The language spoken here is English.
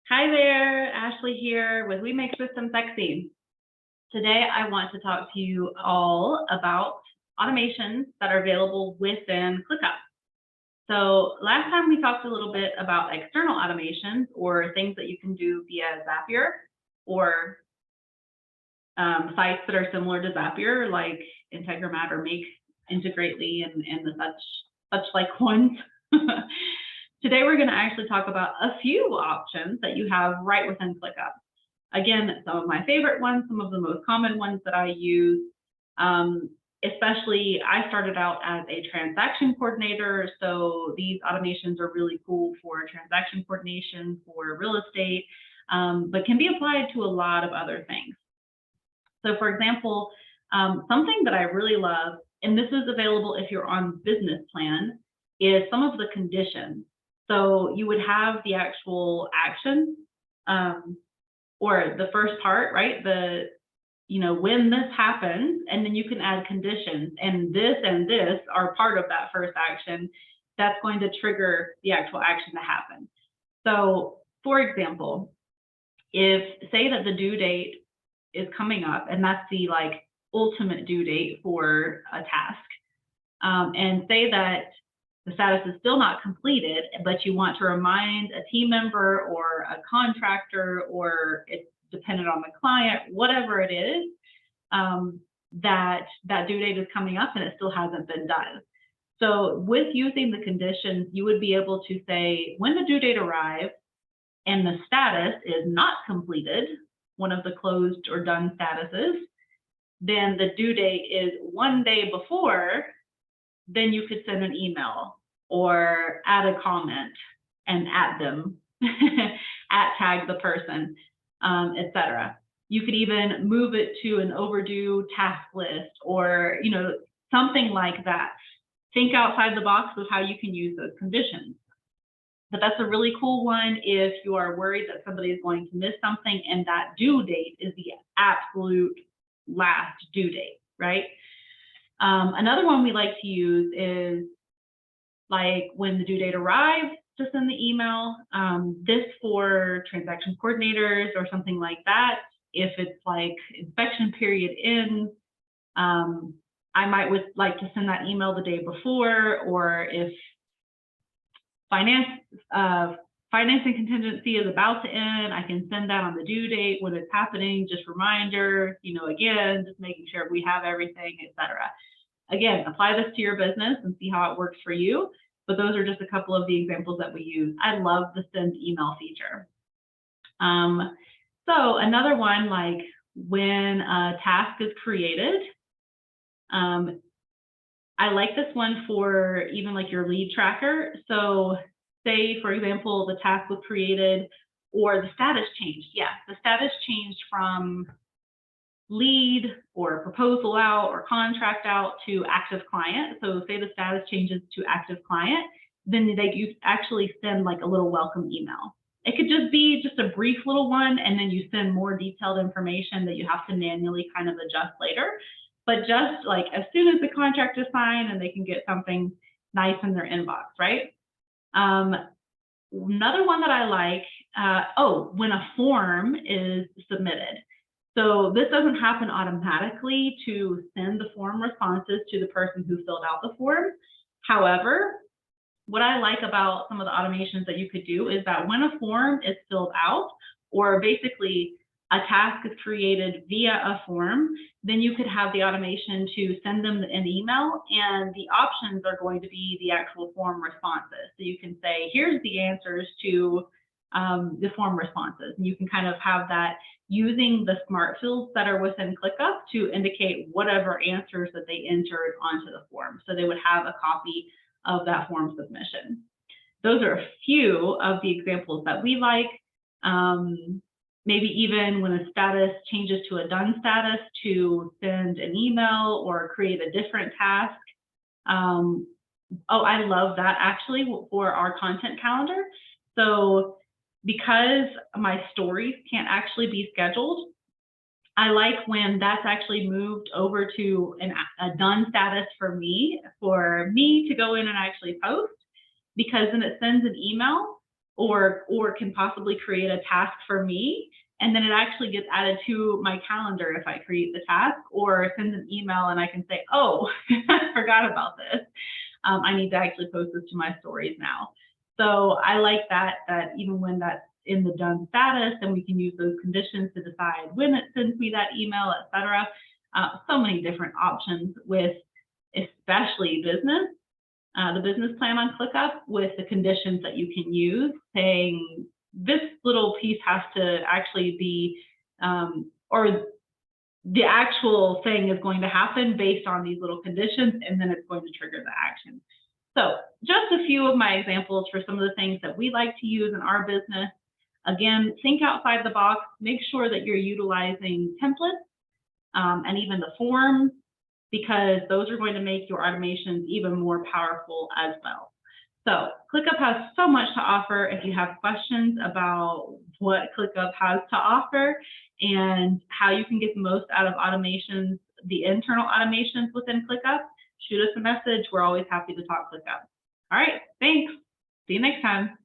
Hi there, Ashley here with We Make Systems Sexy. Today I want to talk to you all about automations that are available within ClickUp. So last time we talked a little bit about external automations or things that you can do via Zapier or sites that are similar to Zapier like Integromat or Make Integrately and the such like ones. Today, we're going to actually talk about a few options that you have right within ClickUp. Again, some of my favorite ones, some of the most common ones that I use, especially I started out as a transaction coordinator. So these automations are really cool for transaction coordination for real estate, but can be applied to a lot of other things. So for example, something that I really love, and this is available if you're on business plan, is some of the conditions. So you would have the actual action or the first part, right? When this happens, and then you can add conditions, and this are part of that first action that's going to trigger the actual action to happen. So for example, if say that the due date is coming up and that's the ultimate due date for a task, and say that the status is still not completed, but you want to remind a team member or a contractor, or it's dependent on the client, whatever it is, that due date is coming up and it still hasn't been done. So with using the conditions, you would be able to say when the due date arrives and the status is not completed, one of the closed or done statuses, then the due date is one day before, then you could send an email or add a comment and at them, tag the person, etc. You could even move it to an overdue task list or something like that. Think outside the box of how you can use those conditions. But that's a really cool one if you are worried that somebody is going to miss something and that due date is the absolute last due date, right? Another one we like to use is when the due date arrives, to send the email. This for transaction coordinators or something like that. If it's inspection period ends, I might like to send that email the day before, or if financing contingency is about to end, I can send that on the due date when it's happening, just reminder, again, just making sure we have everything, etc. Again, apply this to your business and see how it works for you. But those are just a couple of the examples that we use. I love the send email feature. So another one, when a task is created, I like this one for even your lead tracker. So say, for example, the task was created or the status changed. Yeah, the status changed from lead or proposal out or contract out to active client. So say the status changes to active client, then you actually send a little welcome email. It could just be a brief little one, and then you send more detailed information that you have to manually kind of adjust later. But just as soon as the contract is signed and they can get something nice in their inbox, right? Another one that I like, when a form is submitted. So this doesn't happen automatically to send the form responses to the person who filled out the form. However, what I like about some of the automations that you could do is that when a form is filled out, or basically a task is created via a form, then you could have the automation to send them an email, and the options are going to be the actual form responses. So you can say, here's the answers to the form responses. And you can kind of have that using the smart fields that are within ClickUp to indicate whatever answers that they entered onto the form. So they would have a copy of that form submission. Those are a few of the examples that we like. Maybe even when a status changes to a done status, to send an email or create a different task. Oh, I love that actually for our content calendar. So because my stories can't actually be scheduled, I like when that's actually moved over to a done status for me to go in and actually post, because then it sends an email or can possibly create a task for me, and then it actually gets added to my calendar if I create the task, or sends an email and I can say, oh, I forgot about this. I need to actually post this to my stories now. So I like that even when that's in the done status, and we can use those conditions to decide when it sends me that email, etc. So many different options with especially business. The business plan on ClickUp with the conditions that you can use, saying this little piece has to actually be, or the actual thing is going to happen based on these little conditions, and then it's going to trigger the action. So just a few of my examples for some of the things that we like to use in our business. Again, think outside the box, make sure that you're utilizing templates and even the forms, because those are going to make your automations even more powerful as well. So ClickUp has so much to offer. If you have questions about what ClickUp has to offer and how you can get the most out of automations, the internal automations within ClickUp, shoot us a message. We're always happy to talk ClickUp. All right, thanks. See you next time.